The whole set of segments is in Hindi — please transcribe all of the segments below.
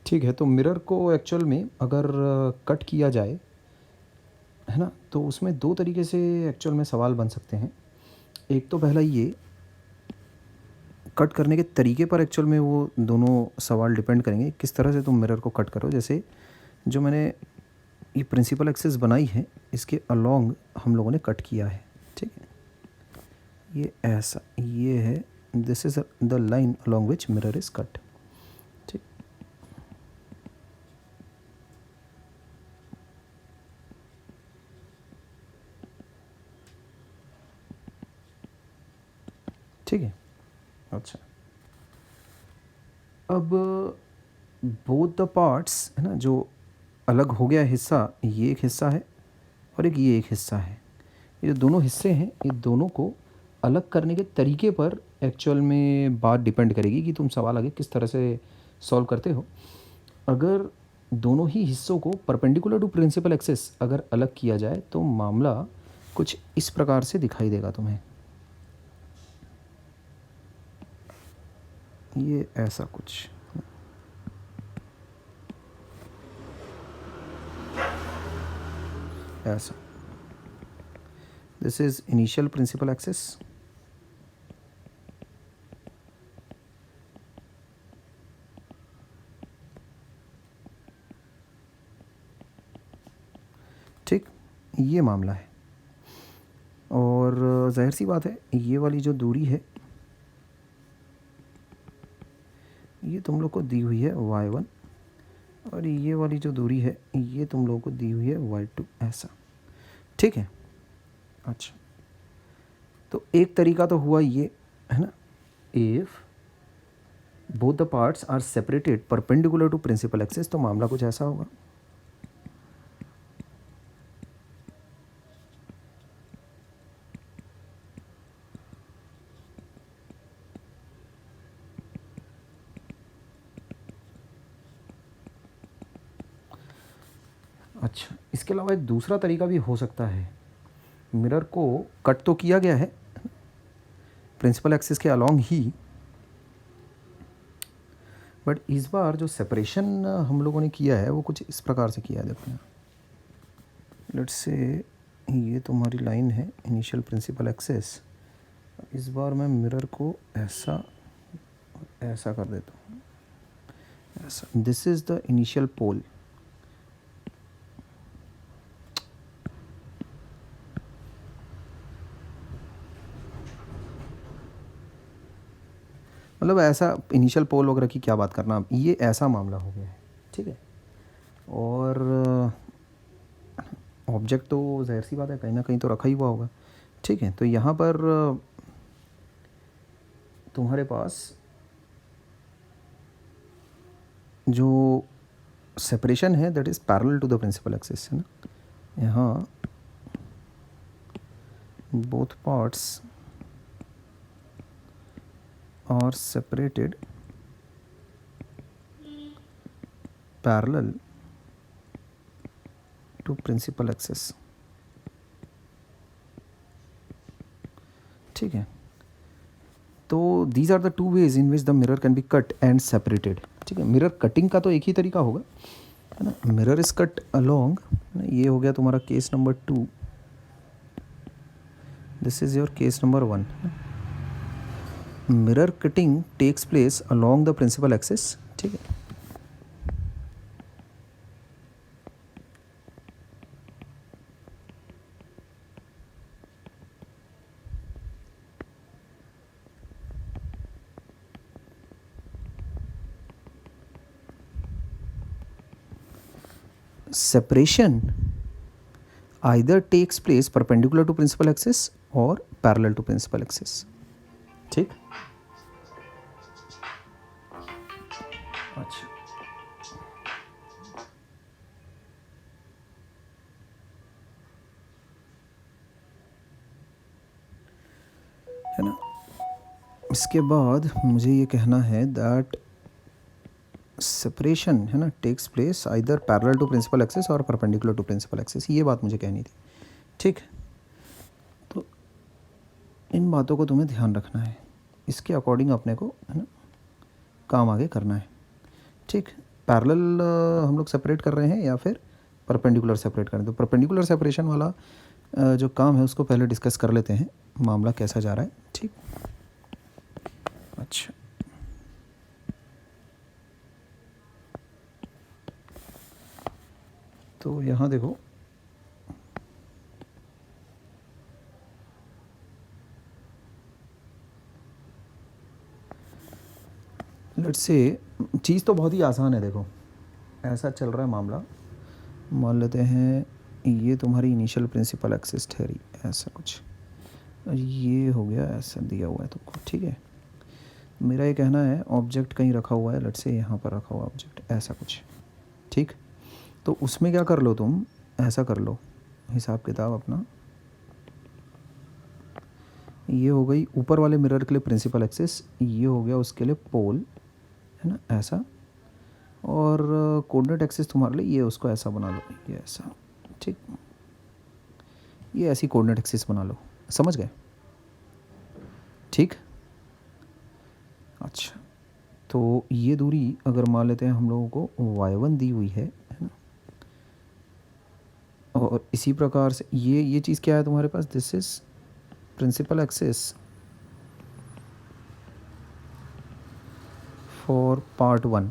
ठीक है, तो मिरर को एक्चुअल में अगर कट किया जाए, है ना, तो उसमें दो तरीके से एक्चुअल में सवाल बन सकते हैं। एक तो पहला ये, कट करने के तरीके पर एक्चुअल में वो दोनों सवाल डिपेंड करेंगे किस तरह से तुम मिरर को कट करो। जैसे जो मैंने ये प्रिंसिपल एक्सिस बनाई है, इसके अलोंग हम लोगों ने कट किया है। ठीक है, ये ऐसा, ये है, this is the line along which mirror is cut. ठीक, ठीक है। अच्छा, अब बोथ द पार्ट्स, है ना, जो अलग हो गया हिस्सा, ये एक हिस्सा है और एक ये एक हिस्सा है। ये जो दोनों हिस्से हैं, ये दोनों को अलग करने के तरीके पर एक्चुअल में बात डिपेंड करेगी कि तुम सवाल आगे किस तरह से सॉल्व करते हो। अगर दोनों ही हिस्सों को परपेंडिकुलर टू प्रिंसिपल एक्सिस अगर अलग किया जाए तो मामला कुछ इस प्रकार से दिखाई देगा तुम्हें। ये ऐसा कुछ, ऐसा, this is initial principal axis, ठीक, ये मामला है। और जाहिर सी बात है, ये वाली जो दूरी है ये तुम लोग को दी हुई है y1, और ये वाली जो दूरी है ये तुम लोगों को दी हुई है y2, ऐसा। ठीक है। अच्छा, तो एक तरीका तो हुआ ये, है ना, if both the parts are separated perpendicular to principal axis, तो मामला कुछ ऐसा होगा। अच्छा, इसके अलावा एक दूसरा तरीका भी हो सकता है। मिरर को कट तो किया गया है प्रिंसिपल एक्सिस के अलोंग ही, बट इस बार जो सेपरेशन हम लोगों ने किया है वो कुछ इस प्रकार से किया है। देखो यहाँ, लेट्स से ये तुम्हारी लाइन है इनिशियल प्रिंसिपल एक्सिस, इस बार मैं मिरर को ऐसा ऐसा कर देता हूँ, ऐसा। दिस इज़ द इनिशियल पोल, मतलब ऐसा इनिशियल पोल वगैरह की क्या बात करना, ये ऐसा मामला हो गया है। ठीक है, और ऑब्जेक्ट तो ज़ाहिर सी बात है कहीं ना कहीं तो रखा ही हुआ होगा। ठीक है, तो यहाँ पर तुम्हारे पास जो सेपरेशन है that is parallel to the principal axis, है ना। यहाँ both parts are separated parallel to principal axis. ठीक है, तो these are the two ways in which the mirror can be cut and separated. ठीक है, मिरर कटिंग का तो एक ही तरीका होगा, है ना। मिरर इज कट अलोंग, ये हो गया तुम्हारा case number 2, this is your case number 1। Mirror cutting takes place along the principal axis. ठीक है, separation either takes place perpendicular to principal axis or parallel to principal axis। ठीक, अच्छा, है ना। इसके बाद मुझे ये कहना है दैट सेपरेशन, है ना, takes place either parallel to principal axis और परपेंडिकुलर टू प्रिंसिपल एक्सिस, ये बात मुझे कहनी थी। ठीक, तो इन बातों को तुम्हें ध्यान रखना है, इसके अकॉर्डिंग अपने को, है ना, काम आगे करना है। ठीक, पैरेलल हम लोग सेपरेट कर रहे हैं या फिर परपेंडिकुलर सेपरेट कर रहे हैं? तो परपेंडिकुलर सेपरेशन वाला जो काम है उसको पहले डिस्कस कर लेते हैं, मामला कैसा जा रहा है। ठीक, अच्छा, तो यहाँ देखो, लेट्स से चीज़ तो बहुत ही आसान है। देखो ऐसा चल रहा है मामला, मान लेते हैं ये तुम्हारी इनिशियल प्रिंसिपल एक्सिस थ्योरी, ऐसा कुछ, ये हो गया, ऐसा दिया हुआ है तुमको। ठीक है, मेरा ये कहना है ऑब्जेक्ट कहीं रखा हुआ है, लेट्स से यहाँ पर रखा हुआ ऑब्जेक्ट, ऐसा कुछ। ठीक, तो उसमें क्या कर लो तुम, ऐसा कर लो हिसाब किताब अपना, ये हो गई ऊपर वाले मिरर के लिए प्रिंसिपल एक्सिस, ये हो गया उसके लिए पोल, है ना, ऐसा। और कोऑर्डिनेट एक्सिस तुम्हारे लिए ये, उसको ऐसा बना लो, ये ऐसा। ठीक, ये ऐसी कोऑर्डिनेट एक्सिस बना लो, समझ गए? ठीक, अच्छा, तो ये दूरी अगर मान लेते हैं हम लोगों को y1 दी हुई है ना, और इसी प्रकार से ये चीज़ क्या है तुम्हारे पास, this is principal axis for part 1,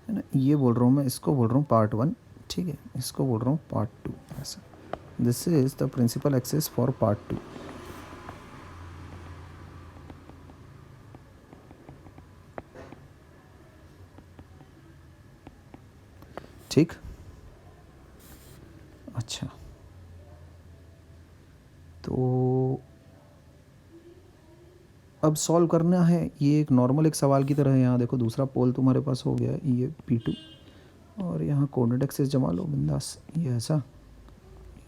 है ना, ये बोल रहा हूँ मैं, इसको बोल रहा हूँ पार्ट 1। ठीक है, इसको बोल रहा हूँ पार्ट 2, ऐसा। This is the principal axis for part 2। ठीक, अच्छा, तो अब सॉल्व करना है, ये एक नॉर्मल एक सवाल की तरह है। यहाँ देखो दूसरा पोल तुम्हारे पास हो गया, ये P2, और यहाँ कोऑर्डिनेट एक्सिस जमा लो बिंदास, ये ऐसा,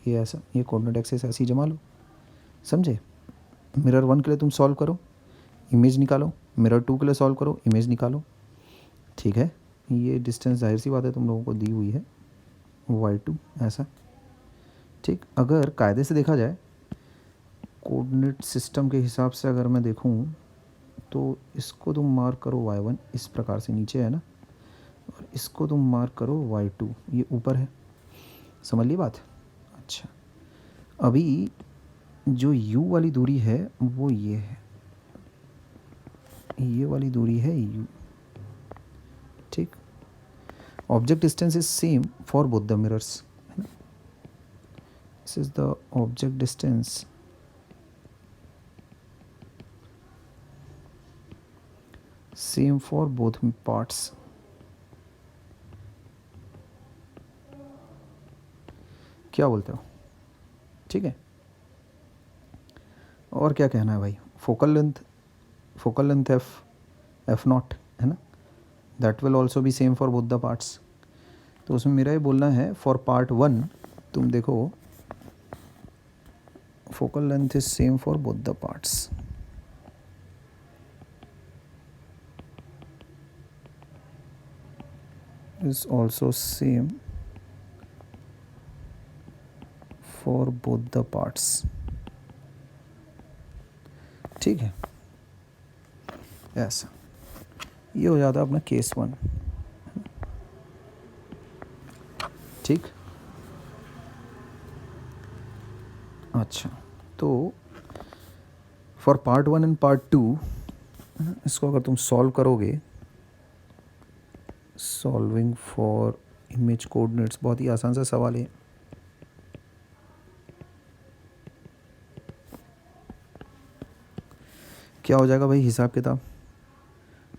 ये ऐसा, ये कोऑर्डिनेट एक्सिस ऐसी जमा लो, समझे? मिरर 1 के लिए तुम सॉल्व करो, इमेज निकालो, मिरर 2 के लिए सॉल्व करो, इमेज निकालो। ठीक है, ये डिस्टेंस जाहिर सी बात है तुम लोगों को दी हुई है, y2, ऐसा। ठीक, अगर कायदे से देखा जाए, कोऑर्डिनेट सिस्टम के हिसाब से अगर मैं देखूं, तो इसको तुम मार्क करो y1 इस प्रकार से, नीचे है ना, और इसको तुम मार्क करो y2, ये ऊपर है, समझ ली बात? अच्छा, अभी जो u वाली दूरी है वो ये है, ये वाली दूरी है u। ठीक, object distance is same for both the mirrors, है ना, this is the object distance same for both parts. क्या बोलते हो? ठीक है, और क्या कहना है भाई? फोकल लेंथ एफ नॉट, है ना, that will also be same for both the parts. तो उसमें मेरा ये बोलना है फॉर पार्ट 1 तुम देखो, focal length is same for both the parts. Is also same for both the parts. ठीक है, ऐसा, ये हो जाता है अपना केस 1। ठीक, अच्छा, तो फॉर पार्ट 1 एंड पार्ट 2 इसको अगर तुम सॉल्व करोगे, सॉल्विंग फॉर इमेज कोऑर्डिनेट्स, बहुत ही आसान सा सवाल है। क्या हो जाएगा भाई हिसाब किताब?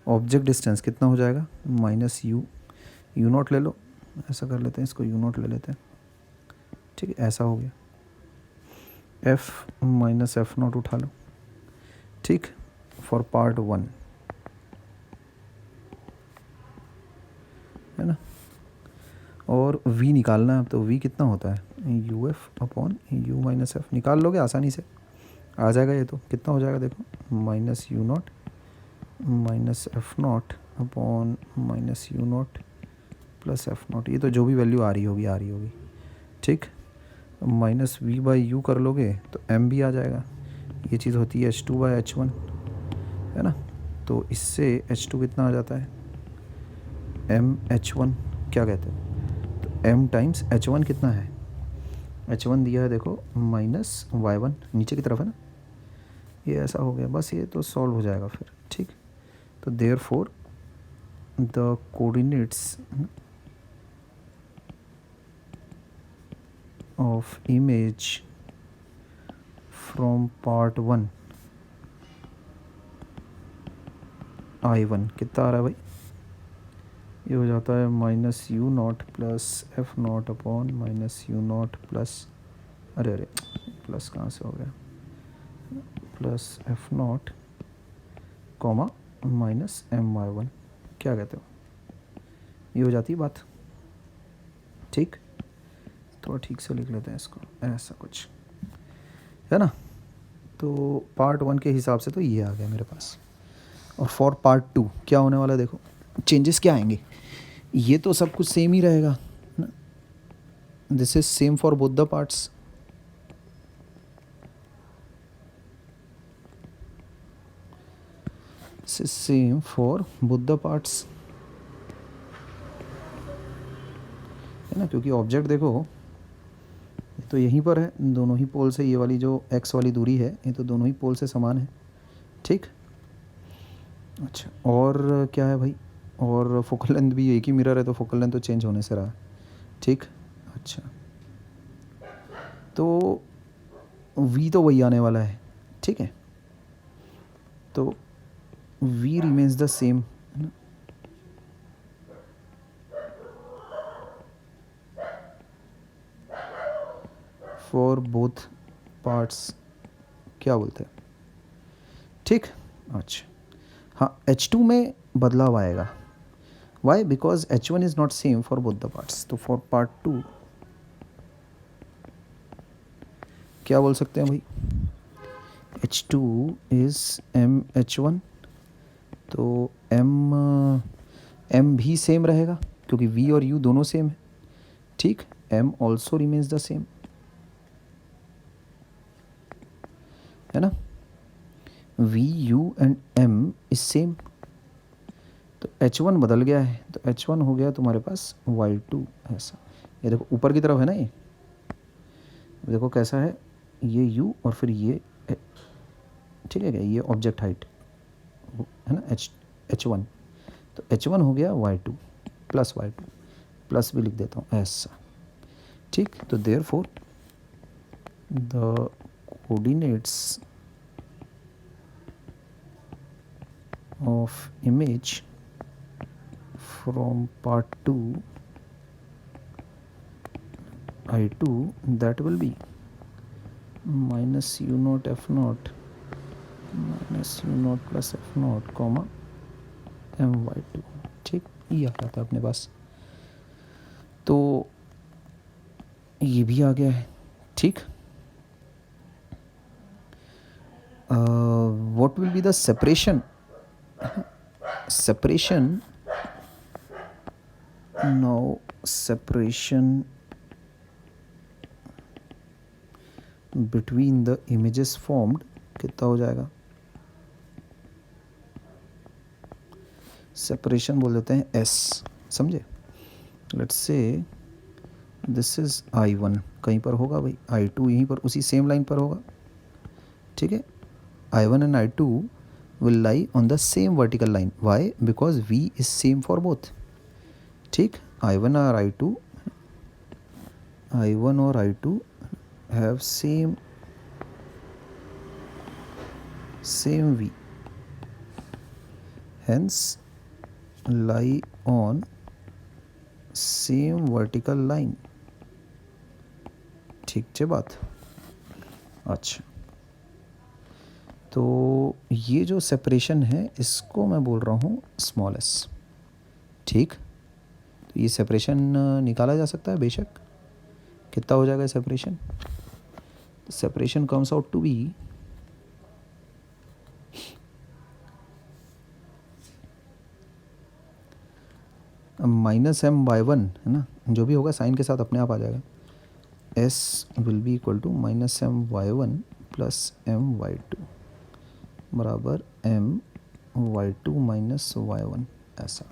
ऑब्जेक्ट डिस्टेंस कितना हो जाएगा, माइनस यू नॉट ले लो, ऐसा कर लेते हैं, इसको यू नॉट ले लेते हैं। ठीक है, ऐसा हो गया, एफ माइनस एफ नॉट उठा लो। ठीक, फॉर पार्ट 1, है ना, और v निकालना है। अब तो v कितना होता है, U F upon you minus F, निकाल लोगे आसानी से, आ जाएगा ये। तो कितना हो जाएगा देखो, minus you not minus F not upon minus you not plus F not, ये तो जो भी वैल्यू आ रही होगी। ठीक, माइनस वी बाई यू कर लोगे तो एम भी आ जाएगा, ये चीज़ होती है H2/H1, है ना। तो इससे H2 कितना आ जाता है, MH1, क्या कहते हो, तो M टाइम्स H1 कितना है, H1 दिया है देखो -y1, नीचे की तरफ है ना, ये ऐसा हो गया, बस ये तो सॉल्व हो जाएगा फिर, ठीक। तो therefore the coordinates of image from part 1 I1 कितना आ रहा है भाई, ये हो जाता है -u0 plus f0 upon -u0 plus, अरे प्लस कहाँ से हो गया, प्लस f0 कॉमा -my1, क्या कहते हो, ये हो जाती है बात, ठीक। थोड़ा ठीक से लिख लेते हैं इसको, ऐसा कुछ है ना। तो पार्ट 1 के हिसाब से तो ये आ गया मेरे पास। और फॉर पार्ट 2 क्या होने वाला है, देखो चेंजेस क्या आएंगे, ये तो सब कुछ सेम ही रहेगा ना, this is same for both the parts, this is same for both the parts, है ना, क्योंकि ऑब्जेक्ट देखो तो यहीं पर है, दोनों ही पोल से, ये वाली जो x वाली दूरी है ये तो दोनों ही पोल से समान है, ठीक। अच्छा, और क्या है भाई, और फोकल लेंथ भी एक ही मिरर है तो फोकल लेंथ तो चेंज होने से रहा है, ठीक। अच्छा, तो v तो वही आने वाला है, ठीक है, तो v रिमेन्स द सेम, है ना, फॉर बोथ पार्ट्स, क्या बोलते हैं, ठीक। अच्छा, हाँ H2 में बदलाव आएगा, why, because H1 is not same for both the parts, तो फॉर पार्ट 2 क्या बोल सकते हैं भाई, H2 इज़ MH1, तो M भी सेम रहेगा क्योंकि V और U दोनों सेम है, ठीक। M also remains the same, है ना, V U and M is same, तो H1 बदल गया है, तो H1 हो गया तुम्हारे पास Y2, ऐसा, ये देखो ऊपर की तरफ है ना, ये देखो कैसा है, ये U और फिर ये, ठीक है क्या, ये ऑब्जेक्ट हाइट है ना, H1, तो H1 हो गया Y2 प्लस Y2, प्लस भी लिख देता हूँ ऐसा, ठीक। तो therefore the coordinates of image from part 2 I2, that will be -u0 f0 -u0 plus f0 comma my2, ठीक, ये आ जाता है अपने पास, तो ये भी आ गया है, ठीक। what will be the separation, now separation between the images formed कितना हो जाएगा, सेपरेशन बोल देते हैं S, समझे, let's say this is I1, कहीं पर होगा भाई, I2 यहीं पर उसी सेम लाइन पर होगा, ठीक है, I1 and I2 will lie on the same vertical line, why, because V is same for both, ठीक। I1 और I2 have same V, hence lie on same vertical line, ठीक है बात। अच्छा, तो ये जो सेपरेशन है इसको मैं बोल रहा हूँ स्मॉल s, ठीक। तो ये सेपरेशन निकाला जा सकता है बेशक, कितना हो जाएगा separation, separation comes out to be -m/1, है ना, जो भी होगा साइन के साथ अपने आप आ जाएगा, s will be equal to -m/1 plus m/2 बराबर m y2 माइनस y1 ऐसा,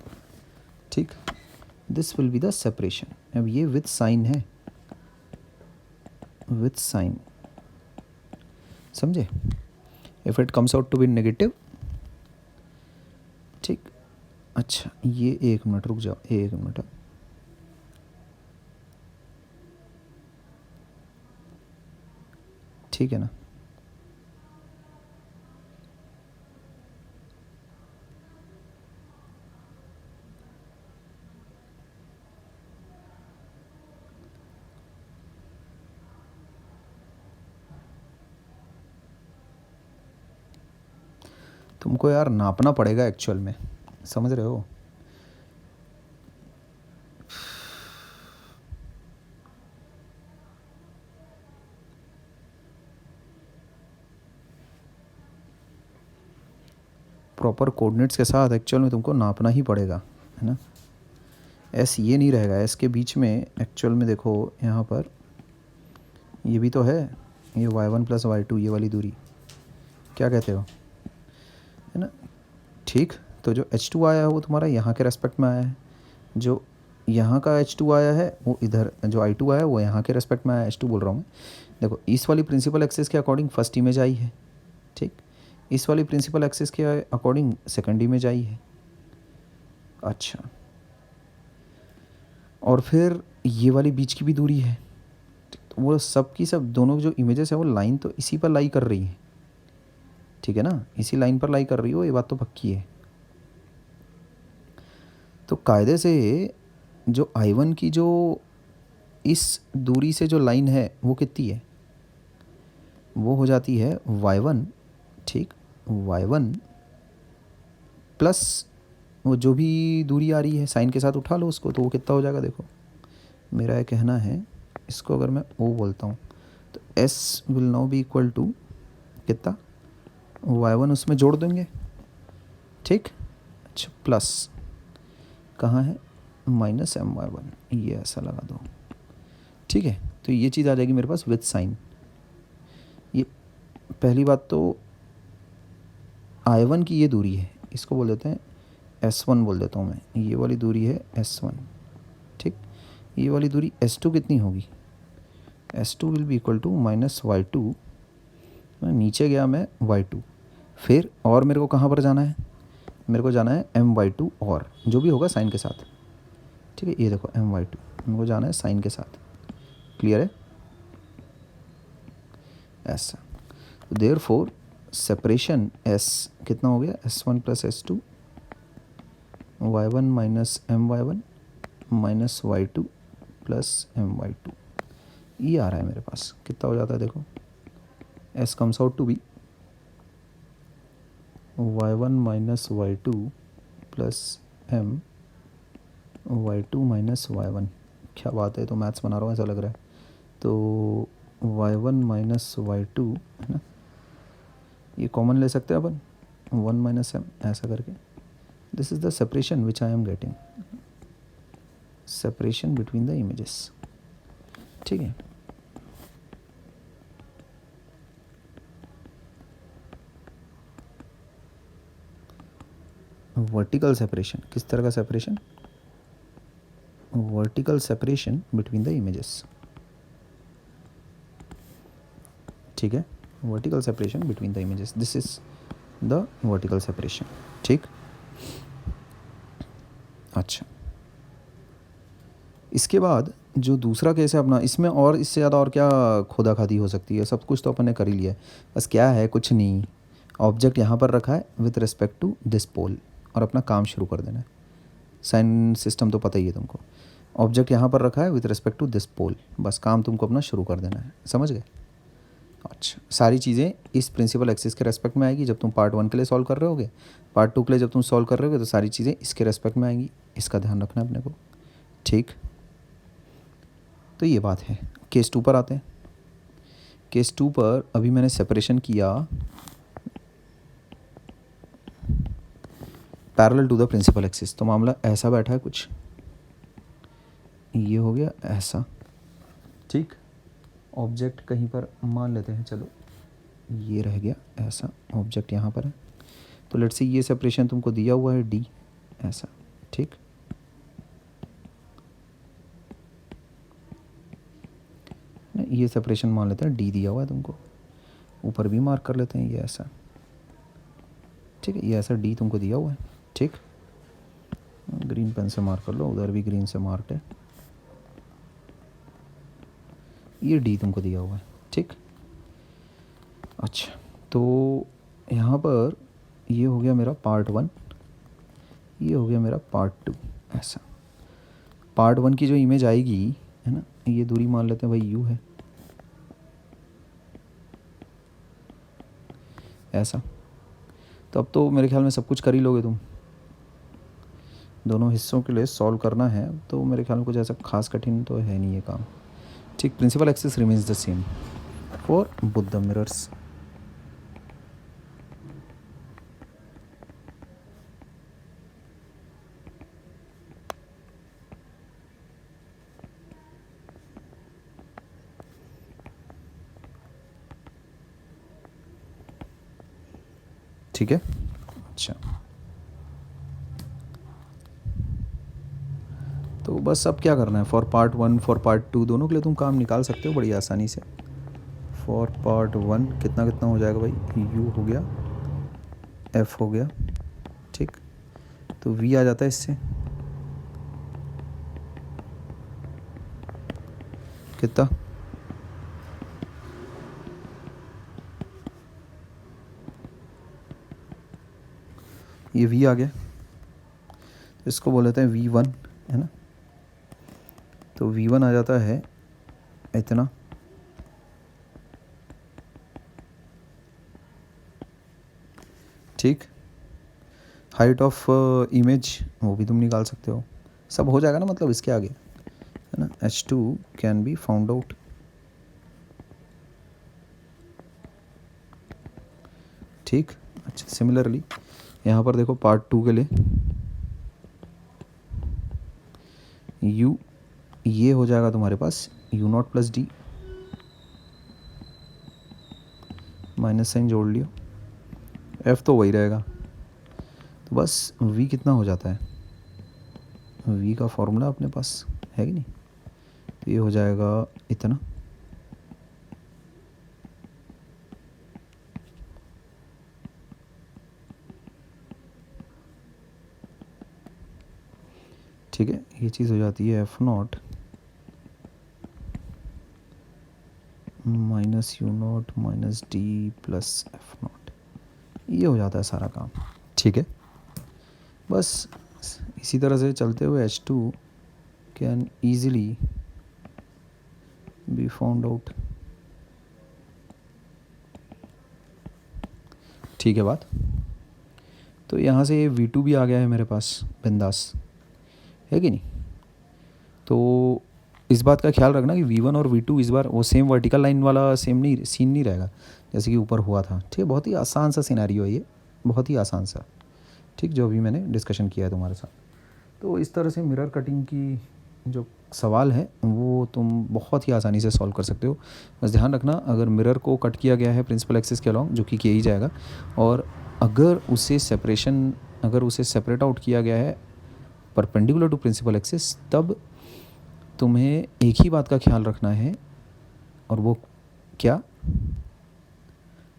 ठीक। This will be the separation. अब ये विथ साइन है, विथ साइन, समझे। If it comes out to be negative, ठीक। अच्छा ये 1 मिनट रुक जाओ, 1 मिनट। ठीक है ना। तुमको यार नापना पड़ेगा एक्चुअल में, समझ रहे हो। प्रॉपर कोऑर्डिनेट्स के साथ एक्चुअल में तुमको नापना ही पड़ेगा, है ना। एस ये नहीं रहेगा, एस के बीच में एक्चुअल में देखो यहाँ पर ये भी तो है, ये y1 प्लस y2 ये वाली दूरी, क्या कहते हो, है ना। ठीक, तो जो h2 आया है वो तुम्हारा यहाँ के रेस्पेक्ट में आया है, जो यहाँ का h2 आया है वो इधर, जो i2 आया है वो यहाँ के रेस्पेक्ट में आया है, h2 बोल रहा हूँ मैं। देखो इस वाली प्रिंसिपल एक्सिस के अकॉर्डिंग फर्स्ट इमेज आई है, ठीक। इस वाली प्रिंसिपल एक्सिस के अकॉर्डिंग सेकंड इमेज आई है। अच्छा, और फिर ये वाली बीच की भी दूरी है, तो वो सब की सब दोनों जो इमेजेस है वो लाइन तो इसी पर लाई कर रही है, ठीक है ना, इसी लाइन पर लाई कर रही हो, ये बात तो पक्की है। तो कायदे से जो I1 की जो इस दूरी से जो लाइन है वो कितनी है, वो हो जाती है y1, ठीक, y1 प्लस वो जो भी दूरी आ रही है साइन के साथ उठा लो उसको, तो वो कितना हो जाएगा। देखो मेरा ये कहना है, इसको अगर मैं O बोलता हूँ तो S will now be equal to कितना, y1 उसमें जोड़ देंगे, ठीक। अच्छा प्लस कहाँ है, माइनस my1, ये ऐसा लगा दो, ठीक है। तो ये चीज़ आ जाएगी मेरे पास विथ साइन। ये पहली बात तो I1 की ये दूरी है, इसको बोल देते हैं S1 बोल देता हूँ मैं, ये वाली दूरी है S1, ठीक। ये वाली दूरी S2 कितनी होगी, S2 will be equal to minus y2, मैं नीचे गया मैं y2, फिर और मेरे को कहाँ पर जाना है, मेरे को जाना है my2 और जो भी होगा साइन के साथ, ठीक है। ये देखो my2 मेरे को जाना है साइन के साथ, क्लियर है ऐसा। देयरफॉर सेपरेशन S कितना हो गया, S1 plus S2, y1 minus my1 minus y2 plus my2, ये आ रहा है मेरे पास। कितना हो जाता है देखो, S comes out to be y1 minus y2 plus y2 minus y1। क्या बात है, तो मैथ्स बना रहा हूँ ऐसा लग रहा है। तो y1 माइनस y2 है ना, ये कॉमन ले सकते हैं अपन, 1 माइनस m ऐसा करके। This is the separation which I am getting, separation between the images, ठीक है। वर्टिकल सेपरेशन, किस तरह का separation, vertical separation between the images, ठीक है। Vertical separation between the images, this is the vertical separation, ठीक। अच्छा, इसके बाद जो दूसरा केस है अपना, इसमें और इससे ज़्यादा और क्या खोदा खादी हो सकती है, सब कुछ तो अपन ने कर ही लिया है। बस क्या है, कुछ नहीं, ऑब्जेक्ट यहाँ पर रखा है विथ रिस्पेक्ट टू दिस पोल, और अपना काम शुरू कर देना है। साइन सिस्टम तो पता ही है तुमको, ऑब्जेक्ट यहाँ पर रखा है विथ रिस्पेक्ट टू दिस पोल, बस काम तुमको अपना शुरू कर देना है, समझ गए। अच्छा, सारी चीज़ें इस प्रिंसिपल एक्सिस के रेस्पेक्ट में आएगी जब तुम पार्ट 1 के लिए सॉल्व कर रहे होगे, पार्ट 2 के लिए जब तुम सॉल्व कर रहे होगे तो सारी चीज़ें इसके रेस्पेक्ट में आएंगी, इसका ध्यान रखना है अपने को, ठीक। तो ये बात है। केस 2 पर आते हैं। केस 2 पर अभी मैंने सेपरेशन किया parallel to the principal axis, तो मामला ऐसा बैठा है कुछ, ये हो गया ऐसा, ठीक। ऑब्जेक्ट कहीं पर मान लेते हैं, चलो ये रह गया ऐसा, ऑब्जेक्ट यहाँ पर है। तो लेट्स से ये सेपरेशन तुमको दिया हुआ है डी ऐसा, ठीक। ये सेपरेशन मान लेते हैं डी दिया हुआ है तुमको, ऊपर भी मार्क कर लेते हैं ये ऐसा, ठीक है। ये ऐसा डी तुमको दिया हुआ है, ठीक। ग्रीन पेन से मार्क कर लो, उधर भी ग्रीन से मार्क है। ये डी तुमको दिया हुआ है, ठीक। अच्छा, तो यहाँ पर ये हो गया मेरा पार्ट 1, ये हो गया मेरा पार्ट 2 ऐसा। पार्ट 1 की जो इमेज आएगी है ना, ये दूरी मान लेते हैं भाई यू है ऐसा। तो अब तो मेरे ख्याल में सब कुछ कर ही लोगे तुम, दोनों हिस्सों के लिए सॉल्व करना है, तो मेरे ख्याल में कुछ ऐसा खास कठिन तो है नहीं ये काम, ठीक। Principal axis remains the same for both the mirrors. ठीक है। अच्छा, तो बस अब क्या करना है, फॉर पार्ट 1 फॉर पार्ट 2 दोनों के लिए तुम काम निकाल सकते हो बड़ी आसानी से। फॉर पार्ट 1 कितना कितना हो जाएगा भाई, यू हो गया, एफ हो गया, ठीक। तो वी आ जाता है इससे, कितना, ये वी आ गया, तो इसको बोल लेते हैं V1 है ना। तो V1 आ जाता है इतना, ठीक। हाइट ऑफ इमेज वो भी तुम निकाल सकते हो, सब हो जाएगा ना, मतलब इसके आगे है ना। H2 can be found out, ठीक। अच्छा, सिमिलरली यहाँ पर देखो पार्ट 2 के लिए U ये हो जाएगा तुम्हारे पास U0 plus D, minus sign जोड़ लियो, F तो वही रहेगा। तो बस V कितना हो जाता है, V का फॉर्मूला अपने पास है कि नहीं, तो ये हो जाएगा इतना, ठीक है। ये चीज़ हो जाती है F0 minus U0 minus D plus F0, ये हो जाता है सारा काम, ठीक है। बस इसी तरह से चलते हुए H2 can easily be found out, ठीक है बात। तो यहाँ से ये V2 भी आ गया है मेरे पास बिंदास, है कि नहीं। तो इस बात का ख्याल रखना कि V1 और V2 इस बार वो सेम वर्टिकल लाइन वाला सेम नहीं सीन नहीं रहेगा जैसे कि ऊपर हुआ था, ठीक है। बहुत ही आसान सा सिनेरियो है ये, बहुत ही आसान सा, ठीक, जो अभी मैंने डिस्कशन किया है तुम्हारे साथ। तो इस तरह से मिरर कटिंग की जो सवाल है वो तुम बहुत ही आसानी से सॉल्व कर सकते हो। बस ध्यान रखना, अगर मिरर को कट किया गया है प्रिंसिपल एक्सिस के अलॉन्ग, जो कि किया ही जाएगा, और अगर उसे सेपरेट आउट किया गया है परपेंडिकुलर टू प्रिंसिपल एक्सिस, तब तुम्हें एक ही बात का ख्याल रखना है, और वो क्या,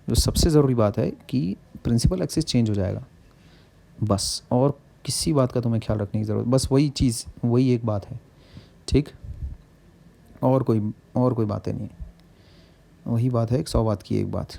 जो सबसे ज़रूरी बात है कि प्रिंसिपल एक्सिस चेंज हो जाएगा बस, और किसी बात का तुम्हें ख्याल रखने की ज़रूरत, बस वही चीज़, वही एक बात है, ठीक। और कोई बातें नहीं है, वही बात है, 100 बात की एक बात।